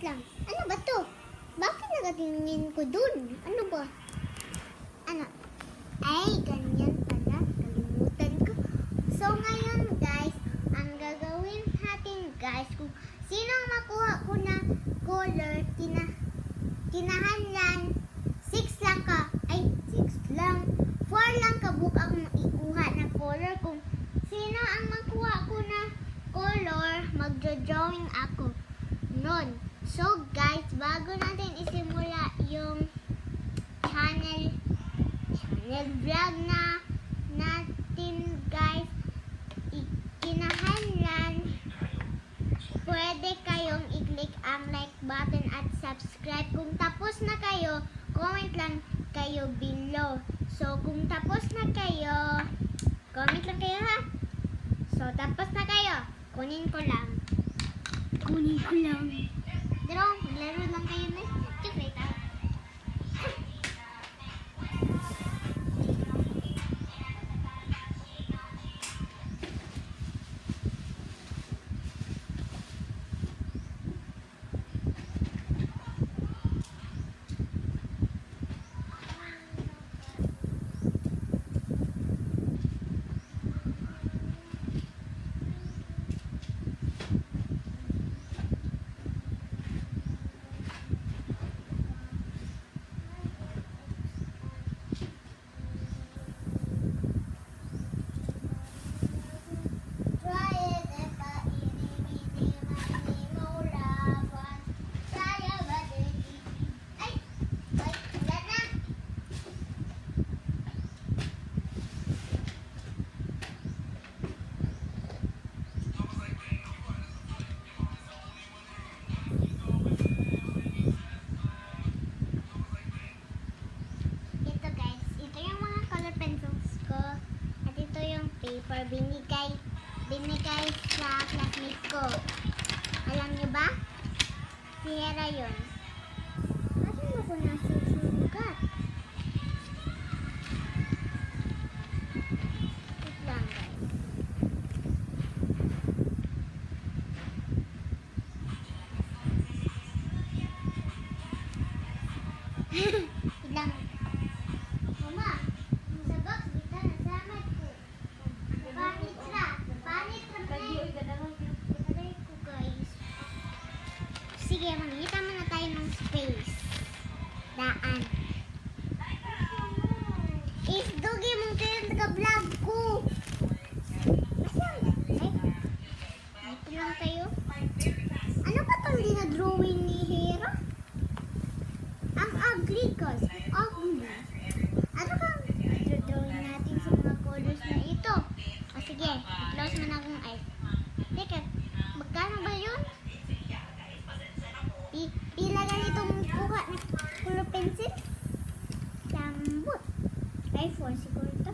lang. Ano ba to? Bakit nakatingin ko dun? Ano ba? Ano? Ay, ganyan pala. Kalimutan ko. So, ngayon guys, ang gagawin natin guys, kung sino ang makuha ko na color, kinahanlan, 6 lang ka. Ay, 6 lang. 4 lang kabuk akong ikuha na color. Kung sino ang makuha ko na color, magdodrawing ako nun. So guys, bago natin isimula yung channel vlog na natin guys, kinahanlan, pwede kayong i-click ang like button at subscribe. Kung tapos na kayo, comment lang kayo below. So kung tapos na kayo, comment lang kayo ha. So tapos na kayo, kunin ko lang. Pero maglaro lang kayo na. Wait ah. Paper binigay sa classmate ko. Alam niyo ba? Si Hera yun. Bakit mo ko nasusugat? Wait lang guys. Wait lang. Mama, sa box, bita na sa mat ko. Panit na ko guys. Sige, mamita muna tayo ng space. Daan. Isdugi mong kayo nag-vlog ko. Dito lang kayo. Ano ba itong dinadrawing ni Hera? Ang ugly guys. Ugly. Ano kang drawing natin sa mga colors na ito? O sige, i-close mo na akong eyes. Teka, magkano ba yun? Pila ganitong kuha na color pencil? Lambot. Ay, 4 siguro ito.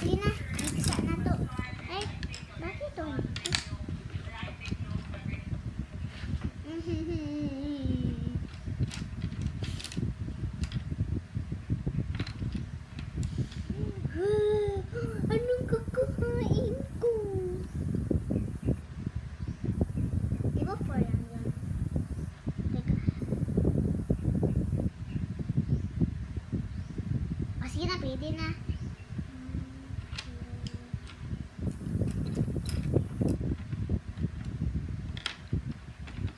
Sige na, miksa na to. Ay, bakit ito? Anong kakahain ko? Diba 4 lang yun? Teka. O sige na, pwede na.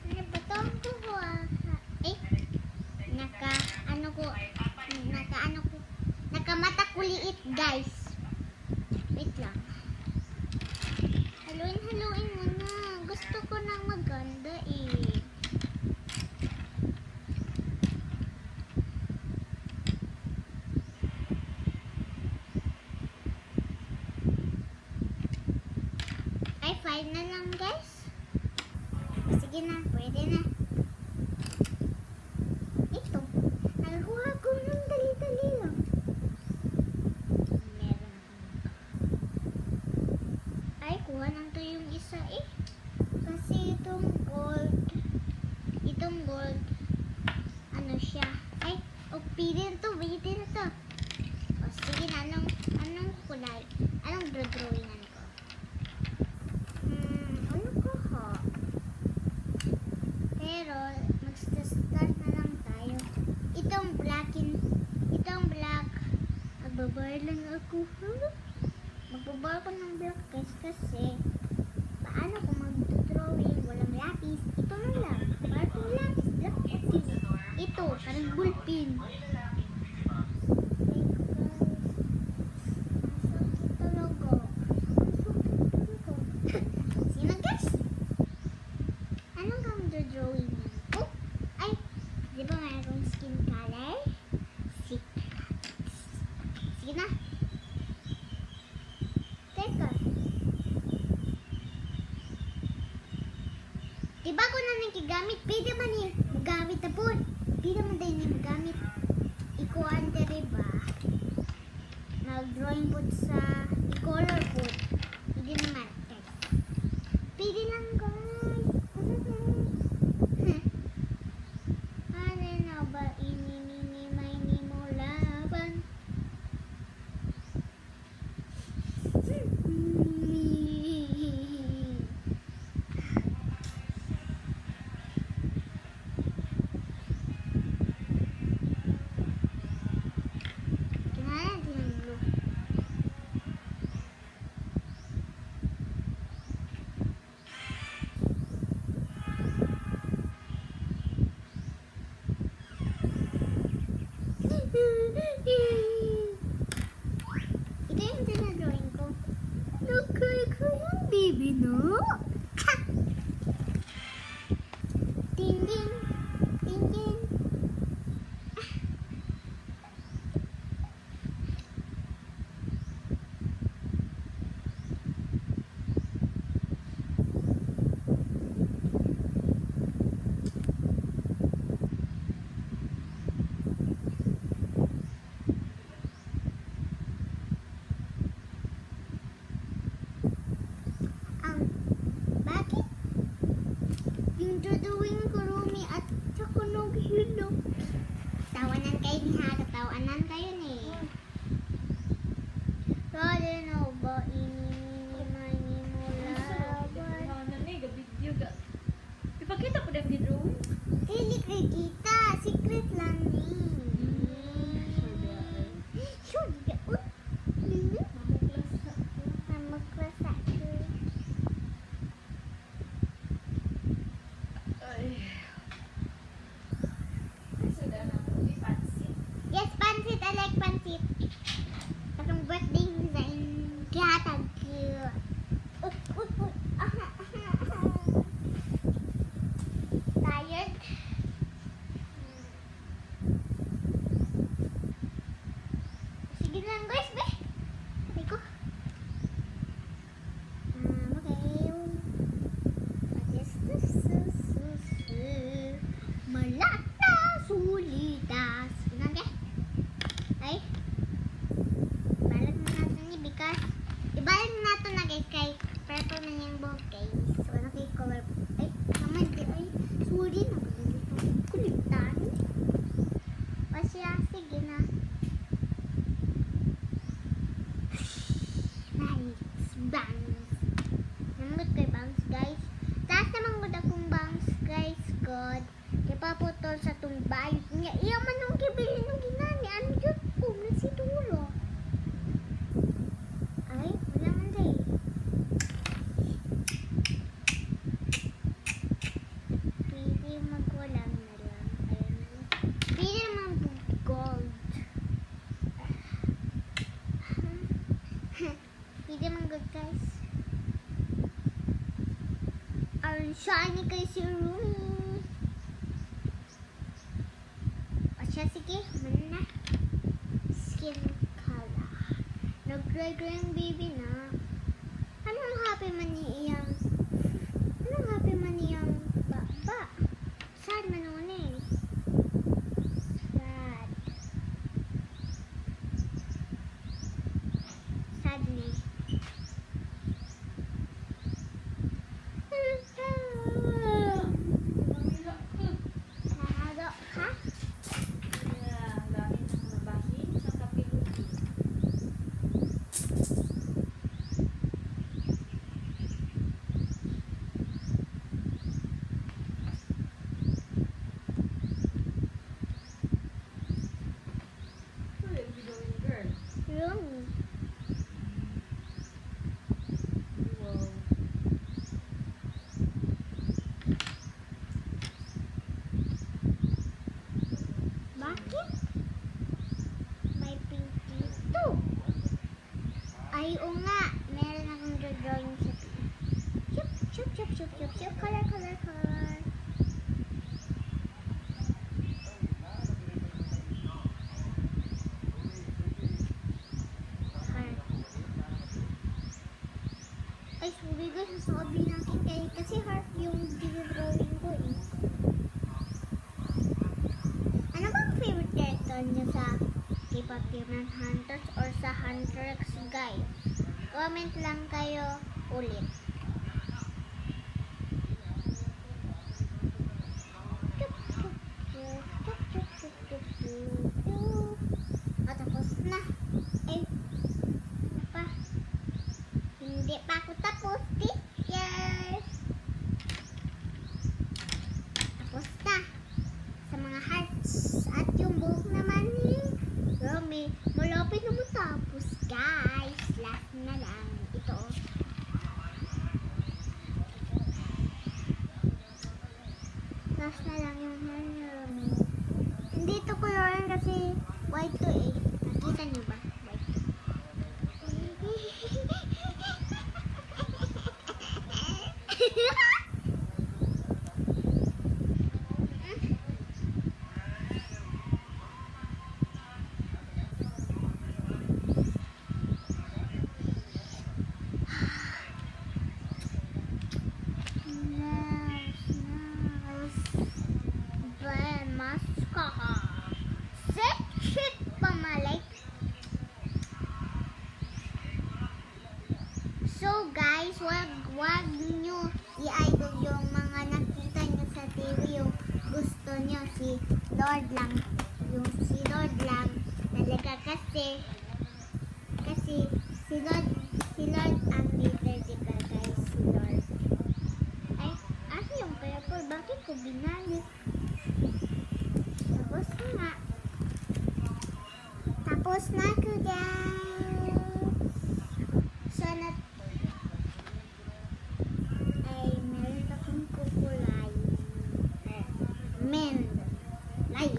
Ano ba ito ang kuha? Eh, nakamata ko liit guys. Wait lang. Haluin mo na. Gusto ko nang maganda eh. Ay, 5 na lang guys. Sige na, pwede na. Ito. Nakakuha ko ng dali-dali lang. Ay, kuha lang to yung isa eh. Kasi itong gold, ano siya? Ay, pili na to, pili na to. O, sige na, anong kulay? Anong drawingan ko? Ano ko ha? Mag-bar lang ako. Magbabar ko ng block guys kasi paano kung mag-drawing walang lapis? Ito na lang. Bar ko lapis. Block kasi. Ito, parang bullpen. Sino guys? Anong kang drawing mo? Oh, ay, di ba mayroong skin color? Sige na. Teka. Diba ko na nakigamit? Pwede man yung magamit na po. Pwede man din yung magamit. Ikuan ka diba? Mag-drawing po sa i-color po. Pwede naman. Pwede lang guys. Ano na ba ini mo laban? Ito yung dinadrawing ko. Nakay ko yung baby, no? Ding-ding. Ding-ding. Bakit? Yung drawing ko, Rumi, at saka nag-hilo. Tawanan kayo ni ha. Tawanan kayo ni. Sorry no ba? Ini mo laban. Video ga. Ipakita ko din video. Dili kay kita. Secret lang ni. Sure, di ka. Mamuklas ako. Yes, pansit. I like pansit. Parang birthday design. Kihatag ko. Tired? Sige lang guys, be. Sabi ko. Okay. What is this? Malata, sulitas. Ganun ka? Ay. Ibalat na natin ni because ibalat na natin na guys kay purple na yung buhok guys. So, ano kay color? Ay, naman di. Ay, sorry na. Kulitan. O siya, sige na. Nice. Bangs. Namot kay bangs guys. Taas naman gud akong bangs guys. God. Kaya paputol sa tumbay. Iya man nung kibili nung ginani. Ano yun po? Nasiduro. Ay, wala man day. Pwede magwalang na lang. Ayun. Pwede naman po gold. Pwede man good guys. Ang shiny kay si Rumi. O siya, sige. Ano na? Skin color. Nag-gray-gray ang baby na. Anong happy man niyang? Anong happy man niyang baba? Sad man nun eh. Sad. Sad ni. Nahalo ka? Ay, oo nga. Meron akong drawing sa Chup, chup, chup, chup, chup, chup. Color, color, color. Heart. Ay, sorry guys. Sasabi natin kayo. Kasi heart yung drawing ko eh. Ano bang favorite character niyo sa K-pop Demon Hunters or sa Hunter X guys? Comment lang kayo ulit. Tapos na. Eh, ano pa? Hindi pa ako tapos. Yes! Tapos na. Sa mga hearts. At yung buhok naman ni Romy. Malapit na matapos, guys. Last na lang. Ito. Last na lang yung hair ni Romy. Hindi ito colorin kasi white to eh. Nakita niyo ba? White to. So guys, wag nyo i-idol yung mga nakita nyo sa TV, yung gusto nyo si Lord lang. Yung si Lord lang talaga kasi si Lord ang leader, diba guys, si Lord. Ay, ano yung purple? Bakit ko binalik? Tapos na. Tapos na ko guys. Sana ay meron akong kukulay. Men. Lay.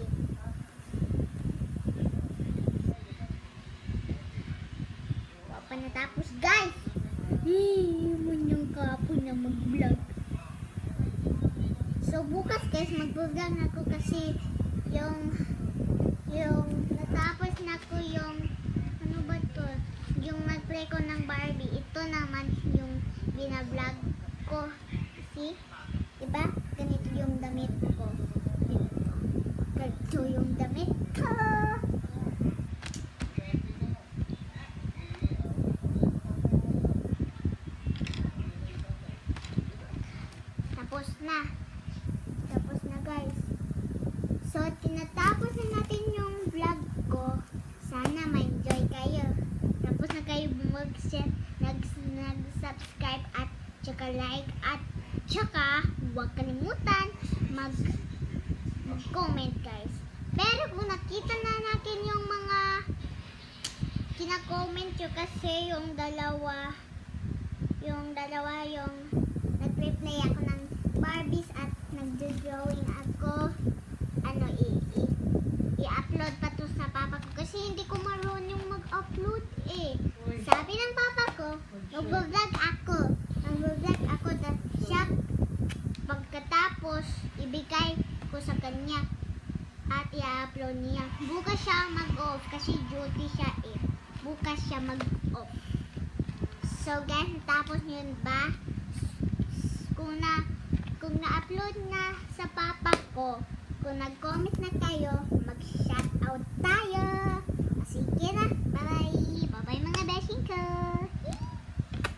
Wala pa natapos guys. Yun yung kapon na mag-vlog. So bukas guys mag-vlog ako kasi yung natapos na ko yung ano ba to? Yung nag-play ko ng Barbie. Ito naman yung bina-vlog ko. See? Diba? Ganito yung damit ko. Ganito yung damit ko. Tapos na. Tapos na guys. So, tinatapos na natin yung vlog ko. Sana ma-enjoy kayo. Tapos na kayo mag-share, nag-subscribe at tsaka like at tsaka huwag kalimutan mag-comment guys. Pero kung nakita na natin yung mga kina-comment nyo kasi yung dalawa yung nag-reply ako ng Barbies at nag-drawing ako i-upload pa to sa papa ko kasi hindi ko marunong mag-upload eh. Sabi ng papa ko, mag-vlog ako. Siya pagkatapos ibigay ko sa kanya at i-upload niya. Bukas siya mag-off kasi duty siya eh. Bukas siya mag-off. So guys, tapos yun ba? Kung na-upload na sa papa ko, kung nag-comment na kayo, mag-shoutout tayo. Sige na. Bye-bye. Bye-bye mga bashing ko.